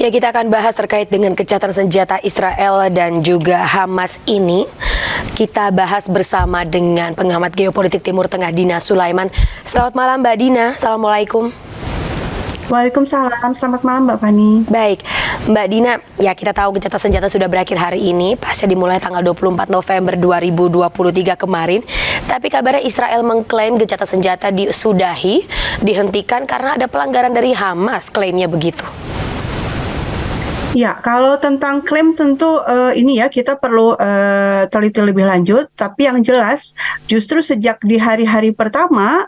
Ya, kita akan bahas terkait dengan gencatan senjata Israel dan juga Hamas ini. Kita bahas bersama dengan pengamat geopolitik Timur Tengah Dina Sulaiman. Selamat malam Mbak Dina, Assalamualaikum. Waalaikumsalam, selamat malam Mbak Fani. Baik, Mbak Dina, ya kita tahu gencatan senjata sudah berakhir hari ini, pasca dimulai tanggal 24 November 2023 kemarin. Tapi kabarnya Israel mengklaim gencatan senjata disudahi, dihentikan karena ada pelanggaran dari Hamas, klaimnya begitu. Ya, kalau tentang klaim tentu ini ya kita perlu teliti lebih lanjut. Tapi yang jelas justru sejak di hari-hari pertama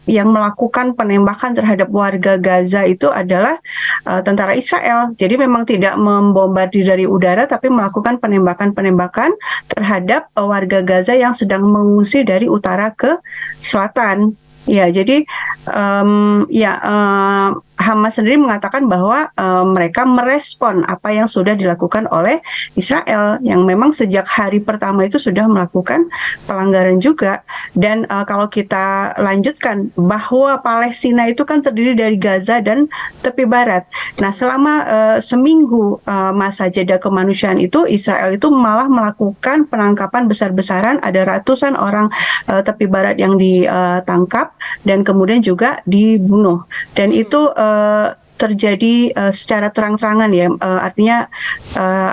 yang melakukan penembakan terhadap warga Gaza itu adalah tentara Israel. Jadi memang tidak membombardir dari udara, tapi melakukan penembakan-penembakan terhadap warga Gaza yang sedang mengungsi dari utara ke selatan. Ya, jadi Hamas sendiri mengatakan bahwa mereka merespon apa yang sudah dilakukan oleh Israel, yang memang sejak hari pertama itu sudah melakukan pelanggaran juga. Dan kalau kita lanjutkan bahwa Palestina itu kan terdiri dari Gaza dan tepi barat. Nah, selama seminggu masa jeda kemanusiaan itu, Israel itu malah melakukan penangkapan besar-besaran. Ada ratusan orang tepi barat yang ditangkap dan kemudian juga dibunuh. Dan itu terjadi secara terang-terangan ya, artinya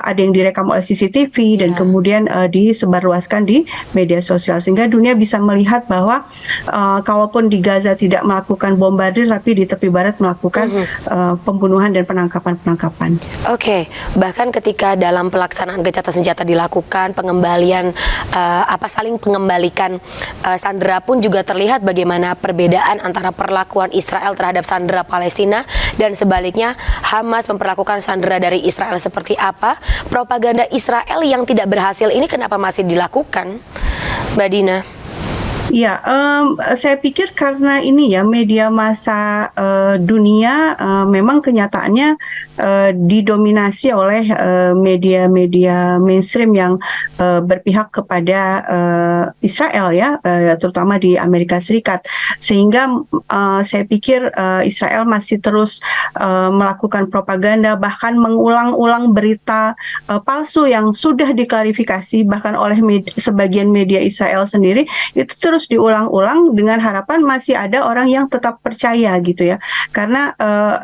ada yang direkam oleh CCTV dan kemudian disebarluaskan di media sosial, sehingga dunia bisa melihat bahwa kalaupun di Gaza tidak melakukan bombardir, tapi di tepi barat melakukan pembunuhan dan penangkapan-penangkapan. Oke, bahkan ketika dalam pelaksanaan gencatan senjata dilakukan, pengembalian saling mengembalikan sandera pun juga terlihat bagaimana perbedaan antara perlakuan Israel terhadap sandera Palestina dan sebaliknya Hamas memperlakukan sandera dari Israel seperti apa. Propaganda Israel yang tidak berhasil ini kenapa masih dilakukan, Mbak Dina? Ya, saya pikir karena ini ya media massa dunia memang kenyataannya didominasi oleh media-media mainstream yang berpihak kepada Israel ya, terutama di Amerika Serikat, sehingga saya pikir Israel masih terus melakukan propaganda, bahkan mengulang-ulang berita palsu yang sudah diklarifikasi bahkan oleh sebagian media Israel sendiri, itu terus diulang-ulang dengan harapan masih ada orang yang tetap percaya gitu ya, karena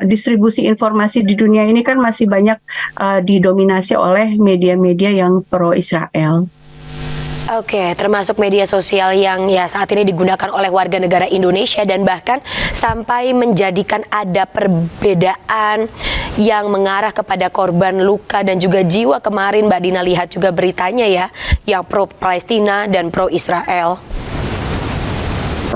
distribusi informasi di dunia ini kan masih banyak didominasi oleh media-media yang pro Israel. Oke, termasuk media sosial yang ya saat ini digunakan oleh warga negara Indonesia dan bahkan sampai menjadikan ada perbedaan yang mengarah kepada korban luka dan juga jiwa. Kemarin Mbak Dina lihat juga beritanya ya, yang pro Palestina dan pro Israel.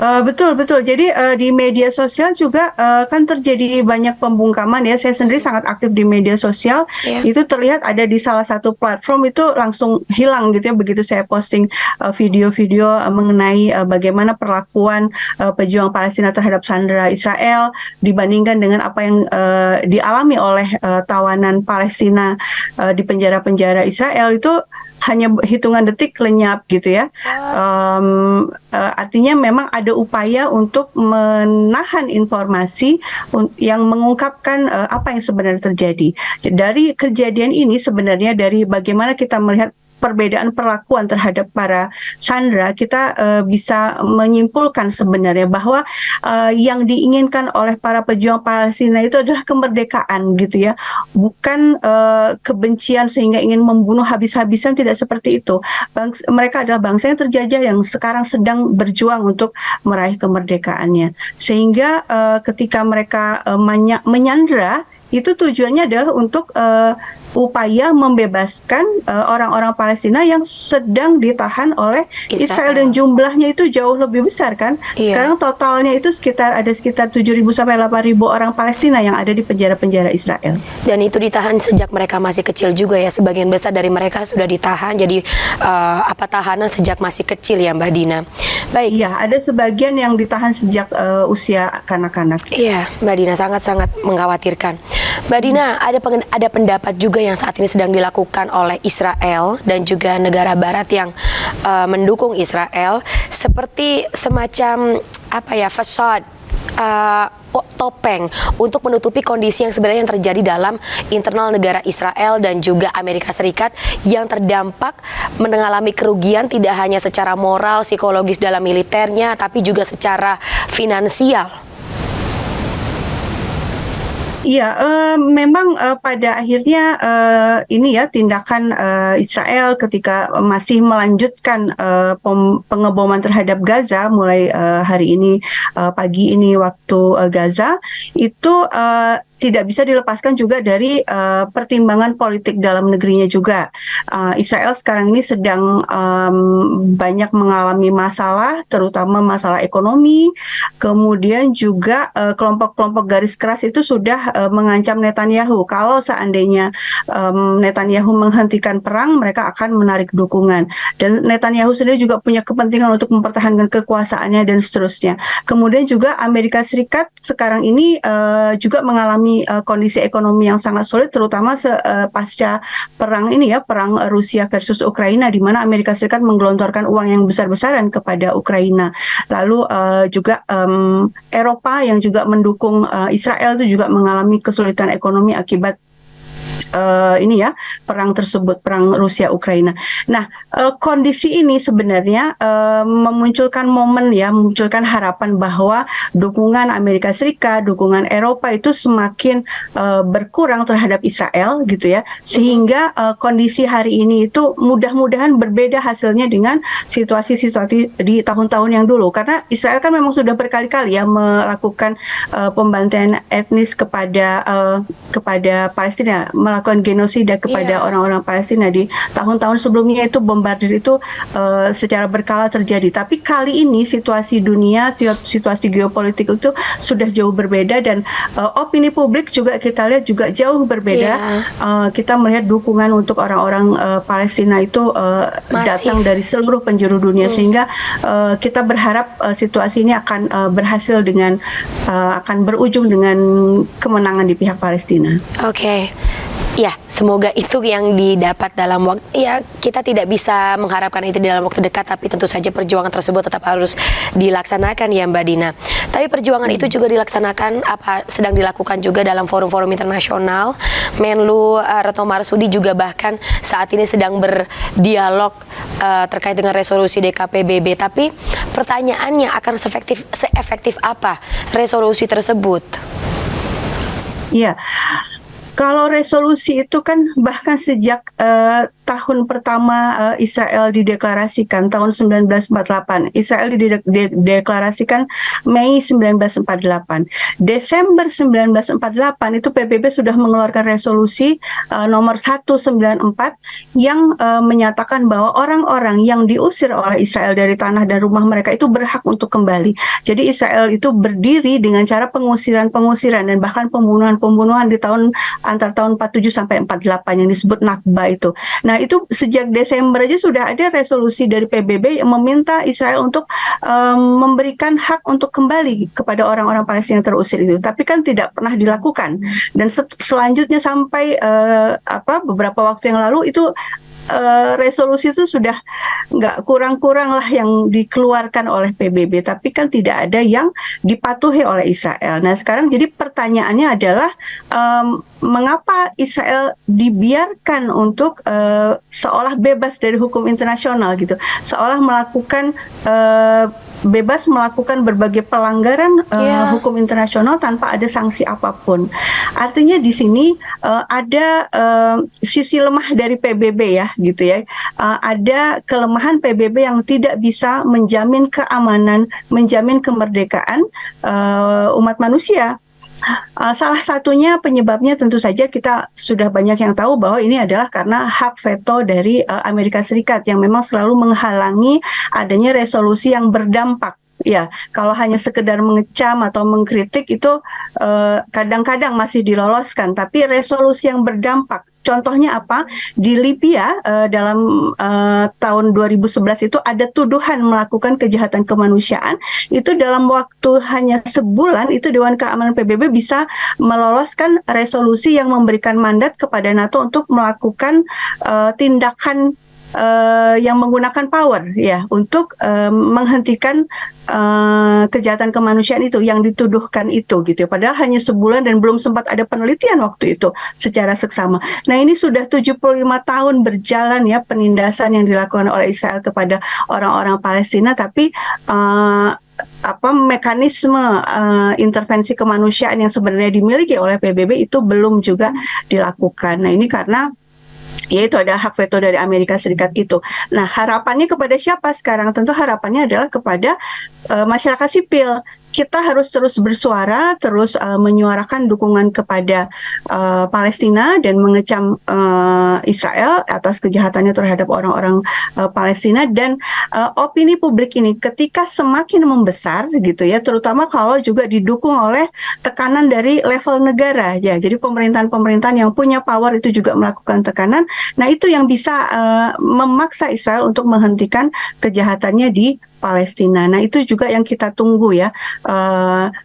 Betul. Jadi di media sosial juga kan terjadi banyak pembungkaman ya. Saya sendiri sangat aktif di media sosial. Itu terlihat ada di salah satu platform itu langsung hilang gitu ya, begitu saya posting video-video mengenai bagaimana perlakuan pejuang Palestina terhadap sandera Israel dibandingkan dengan apa yang dialami oleh tawanan Palestina di penjara-penjara Israel. Itu hanya hitungan detik lenyap gitu ya. Artinya memang ada upaya untuk menahan informasi yang mengungkapkan apa yang sebenarnya terjadi. Dari kejadian ini sebenarnya, dari bagaimana kita melihat perbedaan perlakuan terhadap para sandera, kita bisa menyimpulkan sebenarnya bahwa yang diinginkan oleh para pejuang Palestina itu adalah kemerdekaan gitu ya, bukan kebencian sehingga ingin membunuh habis-habisan, tidak seperti itu. Mereka adalah bangsa yang terjajah yang sekarang sedang berjuang untuk meraih kemerdekaannya, sehingga ketika mereka menyandera, itu tujuannya adalah untuk upaya membebaskan orang-orang Palestina yang sedang ditahan oleh Israel, dan jumlahnya itu jauh lebih besar kan. Sekarang totalnya itu ada sekitar 7.000 sampai 8.000 orang Palestina yang ada di penjara-penjara Israel. Dan itu ditahan sejak mereka masih kecil juga ya. Sebagian besar dari mereka sudah ditahan, jadi tahanan sejak masih kecil ya Mbak Dina. Baik. Iya, ada sebagian yang ditahan sejak usia kanak-kanak. Iya, Mbak Dina, sangat-sangat mengkhawatirkan. Mbak Dina, ada pendapat juga yang saat ini sedang dilakukan oleh Israel dan juga negara Barat yang mendukung Israel, seperti semacam fasad topeng untuk menutupi kondisi yang sebenarnya yang terjadi dalam internal negara Israel dan juga Amerika Serikat yang terdampak mengalami kerugian tidak hanya secara moral, psikologis dalam militernya, tapi juga secara finansial. Iya, memang pada akhirnya ini ya tindakan Israel ketika masih melanjutkan pengeboman terhadap Gaza mulai hari ini pagi ini waktu Gaza itu tidak bisa dilepaskan juga dari pertimbangan politik dalam negerinya juga. Israel sekarang ini sedang banyak mengalami masalah, terutama masalah ekonomi. Kemudian juga kelompok-kelompok garis keras itu sudah mengancam Netanyahu. Kalau seandainya Netanyahu menghentikan perang, mereka akan menarik dukungan. Dan Netanyahu sendiri juga punya kepentingan untuk mempertahankan kekuasaannya dan seterusnya. Kemudian juga Amerika Serikat sekarang ini juga mengalami kondisi ekonomi yang sangat sulit, terutama pasca perang ini ya, perang Rusia versus Ukraina, di mana Amerika Serikat menggelontorkan uang yang besar-besaran kepada Ukraina. Lalu juga Eropa yang juga mendukung Israel itu juga mengalami kesulitan ekonomi akibat ini ya, perang tersebut, perang Rusia Ukraina. Nah, kondisi ini sebenarnya memunculkan momen ya, memunculkan harapan bahwa dukungan Amerika Serikat, dukungan Eropa itu semakin berkurang terhadap Israel gitu ya, sehingga kondisi hari ini itu mudah-mudahan berbeda hasilnya dengan situasi-situasi di tahun-tahun yang dulu, karena Israel kan memang sudah berkali-kali ya melakukan pembantaian etnis kepada Palestina, melakukan genosida kepada orang-orang Palestina di tahun-tahun sebelumnya. Itu bombardir itu secara berkala terjadi, tapi kali ini situasi dunia, situasi geopolitik itu sudah jauh berbeda, dan opini publik juga kita lihat juga jauh berbeda. Kita melihat dukungan untuk orang-orang Palestina itu datang dari seluruh penjuru dunia, sehingga kita berharap situasi ini akan berhasil dengan akan berujung dengan kemenangan di pihak Palestina. Oke. Ya, semoga itu yang didapat dalam waktu, ya kita tidak bisa mengharapkan itu dalam waktu dekat, tapi tentu saja perjuangan tersebut tetap harus dilaksanakan ya Mbak Dina. Tapi perjuangan itu juga dilaksanakan, sedang dilakukan juga dalam forum-forum internasional. Menlu Retno Marsudi juga bahkan saat ini sedang berdialog terkait dengan resolusi DKPBB. Tapi pertanyaannya, akan seefektif apa resolusi tersebut? Iya. Kalau resolusi itu kan bahkan sejak tahun pertama Israel dideklarasikan tahun 1948. Israel dideklarasikan Mei 1948. Desember 1948 itu PBB sudah mengeluarkan resolusi nomor 194 yang menyatakan bahwa orang-orang yang diusir oleh Israel dari tanah dan rumah mereka itu berhak untuk kembali. Jadi Israel itu berdiri dengan cara pengusiran-pengusiran dan bahkan pembunuhan-pembunuhan di antara tahun 47 sampai 48 yang disebut Nakba itu. Nah, itu sejak Desember aja sudah ada resolusi dari PBB yang meminta Israel untuk memberikan hak untuk kembali kepada orang-orang Palestina yang terusir itu. Tapi kan tidak pernah dilakukan. Dan selanjutnya sampai beberapa waktu yang lalu itu resolusi itu sudah nggak kurang-kurang lah yang dikeluarkan oleh PBB, tapi kan tidak ada yang dipatuhi oleh Israel. Nah sekarang jadi pertanyaannya adalah mengapa Israel dibiarkan untuk seolah bebas dari hukum internasional gitu, seolah melakukan bebas melakukan berbagai pelanggaran hukum internasional tanpa ada sanksi apapun. Artinya di sini ada sisi lemah dari PBB ya, gitu ya. Ada kelemahan PBB yang tidak bisa menjamin keamanan, menjamin kemerdekaan umat manusia. Salah satunya penyebabnya tentu saja kita sudah banyak yang tahu bahwa ini adalah karena hak veto dari Amerika Serikat yang memang selalu menghalangi adanya resolusi yang berdampak. Ya, kalau hanya sekedar mengecam atau mengkritik itu kadang-kadang masih diloloskan, tapi resolusi yang berdampak. Contohnya apa? Di Libya dalam tahun 2011 itu ada tuduhan melakukan kejahatan kemanusiaan. Itu dalam waktu hanya sebulan itu Dewan Keamanan PBB bisa meloloskan resolusi yang memberikan mandat kepada NATO untuk melakukan tindakan yang menggunakan power ya untuk menghentikan kejahatan kemanusiaan itu yang dituduhkan itu gitu. Padahal hanya sebulan dan belum sempat ada penelitian waktu itu secara seksama. Nah, ini sudah 75 tahun berjalan ya penindasan yang dilakukan oleh Israel kepada orang-orang Palestina, tapi mekanisme intervensi kemanusiaan yang sebenarnya dimiliki oleh PBB itu belum juga dilakukan. Nah, ini karena yaitu ada hak veto dari Amerika Serikat itu. Nah, harapannya kepada siapa sekarang? Tentu harapannya adalah kepada masyarakat sipil. Kita harus terus bersuara, terus menyuarakan dukungan kepada Palestina dan mengecam Israel atas kejahatannya terhadap orang-orang Palestina, dan opini publik ini ketika semakin membesar gitu ya, terutama kalau juga didukung oleh tekanan dari level negara ya. Jadi pemerintahan-pemerintahan yang punya power itu juga melakukan tekanan. Nah, itu yang bisa memaksa Israel untuk menghentikan kejahatannya di Palestina. Nah, itu juga yang kita tunggu ya.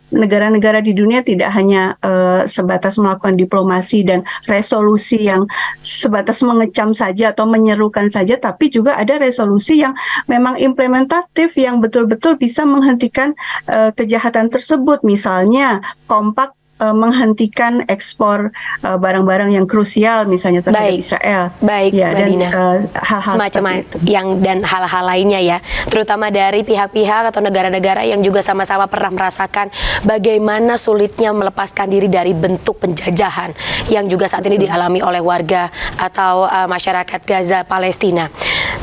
Negara-negara di dunia tidak hanya sebatas melakukan diplomasi dan resolusi yang sebatas mengecam saja atau menyerukan saja, tapi juga ada resolusi yang memang implementatif yang betul-betul bisa menghentikan kejahatan tersebut. Misalnya kompak menghentikan ekspor barang-barang yang krusial misalnya terhadap Israel. Baik, ya, dan Dina. hal-hal Semacam itu. dan hal-hal lainnya ya, terutama dari pihak-pihak atau negara-negara yang juga sama-sama pernah merasakan bagaimana sulitnya melepaskan diri dari bentuk penjajahan yang juga saat ini dialami oleh warga atau masyarakat Gaza Palestina.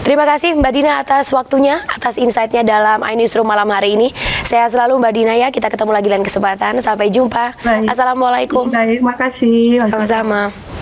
Terima kasih Mbak Dina atas waktunya, atas insight-nya dalam iNewsroom malam hari ini. Sehat selalu Mbak Dina ya, kita ketemu lagi lain kesempatan. Sampai jumpa. Baik. Assalamualaikum. Baik, makasih. Sama-sama.